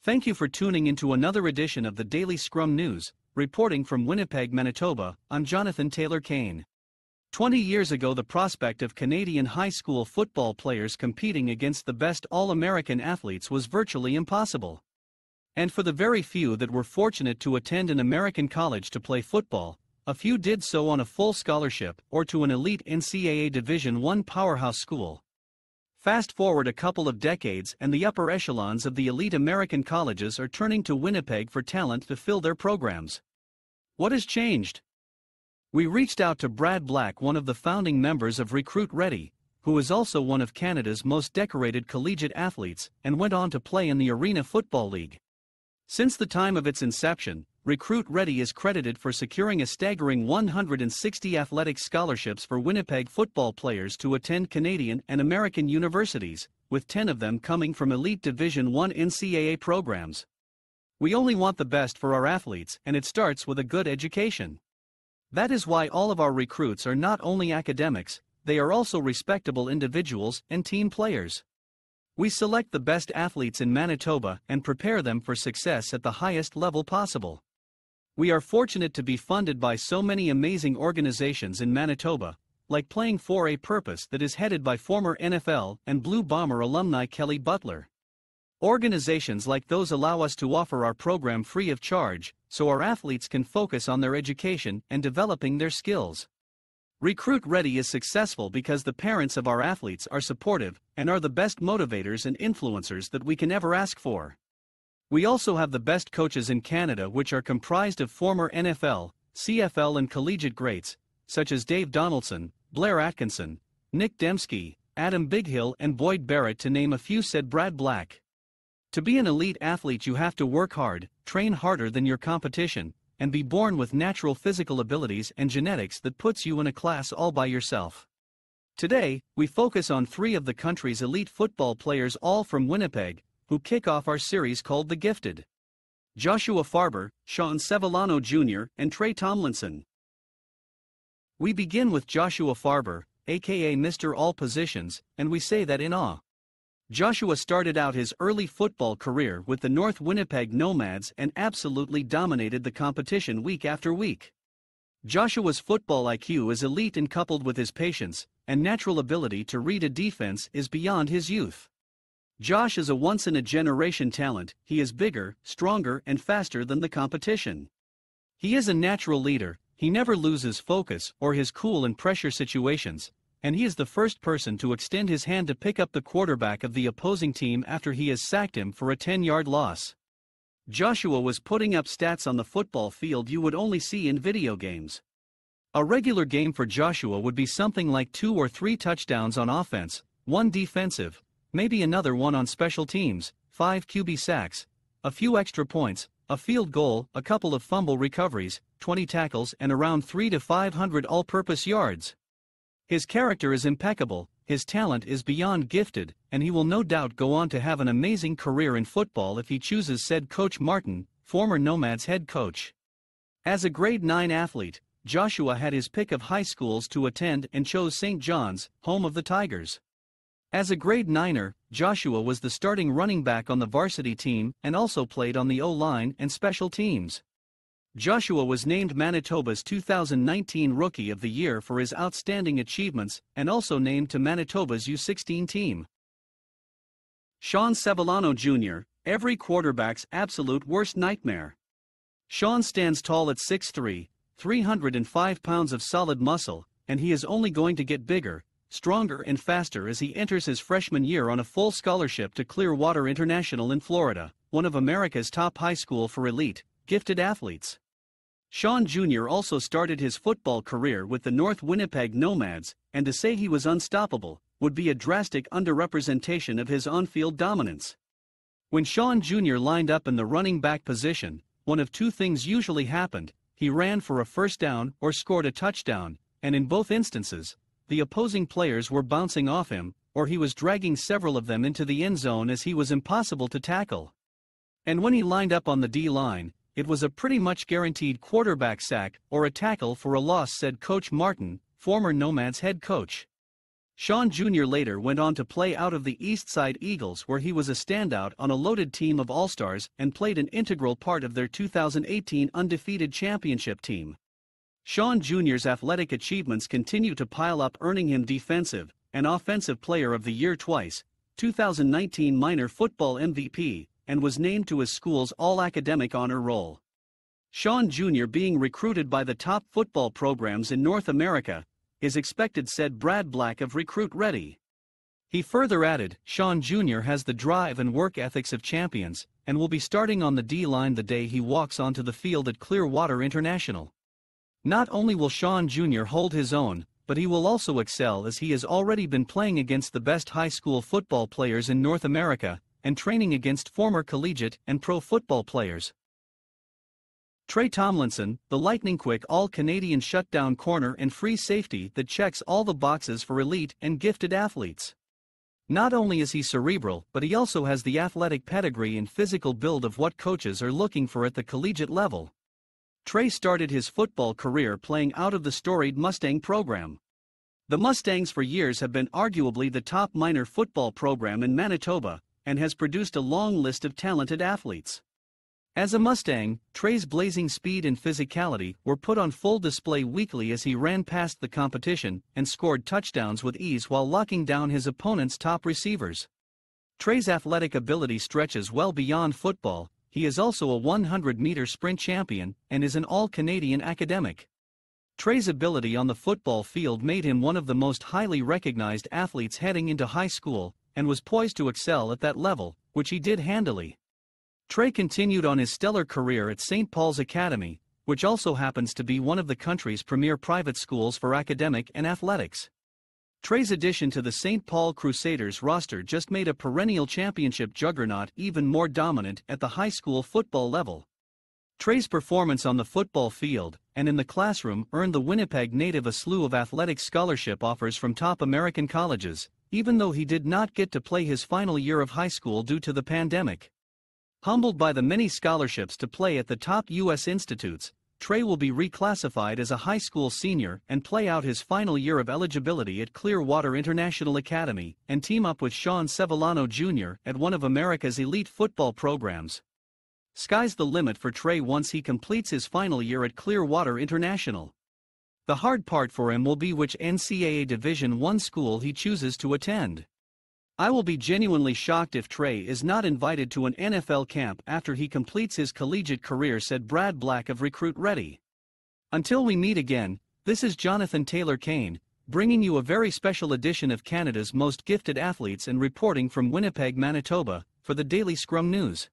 Thank you for tuning into another edition of the Daily Scrum News. Reporting from Winnipeg, Manitoba, I'm Jonathan Taylor Kane. 20 years ago, the prospect of Canadian high school football players competing against the best All-American athletes was virtually impossible. And for the very few that were fortunate to attend an American college to play football, a few did so on a full scholarship or to an Elite NCAA Division I powerhouse school. Fast forward a couple of decades and the upper echelons of the elite American colleges are turning to Winnipeg for talent to fill their programs. What has changed? We reached out to Brad Black, one of the founding members of Recruit Ready, who is also one of Canada's most decorated collegiate athletes and went on to play in the Arena Football League. Since the time of its inception, Recruit Ready is credited for securing a staggering 160 athletic scholarships for Winnipeg football players to attend Canadian and American universities, with 10 of them coming from Elite Division I NCAA programs. We only want the best for our athletes, and it starts with a good education. That is why all of our recruits are not only academics, they are also respectable individuals and team players. We select the best athletes in Manitoba and prepare them for success at the highest level possible. We are fortunate to be funded by so many amazing organizations in Manitoba, like Playing for a Purpose that is headed by former NFL and Blue Bomber alumni Kelly Butler. Organizations like those allow us to offer our program free of charge, so our athletes can focus on their education and developing their skills. Recruit Ready is successful because the parents of our athletes are supportive and are the best motivators and influencers that we can ever ask for. We also have the best coaches in Canada, which are comprised of former NFL, CFL and collegiate greats, such as Dave Donaldson, Blair Atkinson, Nick Dembski, Adam Bighill and Boyd Barrett, to name a few, said Brad Black. To be an elite athlete, you have to work hard, train harder than your competition, and be born with natural physical abilities and genetics that puts you in a class all by yourself. Today, we focus on 3 of the country's elite football players, all from Winnipeg, who kick off our series called The Gifted. Joshua Farber, Cevallano Jr, and Trey Tomlinson. We begin with Joshua Farber, aka Mr. All Positions, and we say that in awe. Joshua started out his early football career with the North Winnipeg Nomads and absolutely dominated the competition week after week. Joshua's football IQ is elite, and coupled with his patience and natural ability to read a defense is beyond his youth. Josh is a once-in-a-generation talent. He is bigger, stronger, and faster than the competition. He is a natural leader. He never loses focus or his cool in pressure situations, and he is the first person to extend his hand to pick up the quarterback of the opposing team after he has sacked him for a 10-yard loss. Joshua was putting up stats on the football field you would only see in video games. A regular game for Joshua would be something like 2 or 3 touchdowns on offense, 1 defensive, maybe another 1 on special teams, 5 QB sacks, a few extra points, a field goal, a couple of fumble recoveries, 20 tackles, and around 300 to 500 all-purpose yards. His character is impeccable, his talent is beyond gifted, and he will no doubt go on to have an amazing career in football if he chooses, said Coach Martin, former Nomads head coach. As a grade 9 athlete, Joshua had his pick of high schools to attend and chose St. John's, home of the Tigers. As a grade 9er, Joshua was the starting running back on the varsity team and also played on the O-line and special teams. Joshua was named Manitoba's 2019 Rookie of the Year for his outstanding achievements and also named to Manitoba's U16 team. Cevallano Jr, every quarterback's absolute worst nightmare. Sean stands tall at 6'3", 305 pounds of solid muscle, and he is only going to get bigger, stronger and faster as he enters his freshman year on a full scholarship to Clearwater International in Florida, one of America's top high school for elite, gifted athletes. Sean Jr. also started his football career with the North Winnipeg Nomads, and to say he was unstoppable would be a drastic underrepresentation of his on-field dominance. When Sean Jr. lined up in the running back position, one of 2 things usually happened: he ran for a first down or scored a touchdown, and in both instances, the opposing players were bouncing off him, or he was dragging several of them into the end zone as he was impossible to tackle. And when he lined up on the D-line, it was a pretty much guaranteed quarterback sack or a tackle for a loss, said Coach Martin, former Nomads head coach. Sean Jr. later went on to play out of the Eastside Eagles, where he was a standout on a loaded team of All-Stars and played an integral part of their 2018 undefeated championship team. Sean Jr.'s athletic achievements continue to pile up, earning him Defensive and Offensive Player of the Year twice, 2019 Minor Football MVP, and was named to his school's All-Academic Honor Roll. Sean Jr. being recruited by the top football programs in North America is expected, said Brad Black of Recruit Ready. He further added, Sean Jr. has the drive and work ethics of champions, and will be starting on the D-line the day he walks onto the field at Clearwater International. Not only will Sean Jr. hold his own, but he will also excel, as he has already been playing against the best high school football players in North America, and training against former collegiate and pro football players. Trey Tomlinson, the lightning-quick all-Canadian shutdown corner and free safety that checks all the boxes for elite and gifted athletes. Not only is he cerebral, but he also has the athletic pedigree and physical build of what coaches are looking for at the collegiate level. Trae started his football career playing out of the storied Mustang program. The Mustangs for years have been arguably the top minor football program in Manitoba, and has produced a long list of talented athletes. As a Mustang, Trae's blazing speed and physicality were put on full display weekly as he ran past the competition and scored touchdowns with ease while locking down his opponent's top receivers. Trae's athletic ability stretches well beyond football. He is also a 100-meter sprint champion and is an all-Canadian academic. Trae's ability on the football field made him one of the most highly recognized athletes heading into high school, and was poised to excel at that level, which he did handily. Trae continued on his stellar career at St. Paul's Academy, which also happens to be one of the country's premier private schools for academic and athletics. Trae's addition to the St. Paul Crusaders roster just made a perennial championship juggernaut even more dominant at the high school football level. Trae's performance on the football field and in the classroom earned the Winnipeg native a slew of athletic scholarship offers from top American colleges, even though he did not get to play his final year of high school due to the pandemic. Humbled by the many scholarships to play at the top U.S. institutes, Trae will be reclassified as a high school senior and play out his final year of eligibility at Clearwater International Academy and team up with Cevallano Jr. at one of America's elite football programs. Sky's the limit for Trae once he completes his final year at Clearwater International. The hard part for him will be which NCAA Division I school he chooses to attend. I will be genuinely shocked if Trae is not invited to an NFL camp after he completes his collegiate career, said Brad Black of Recruit Ready. Until we meet again, this is Jonathan Taylor Kane, bringing you a very special edition of Canada's most gifted athletes and reporting from Winnipeg, Manitoba, for the Daily Scrum News.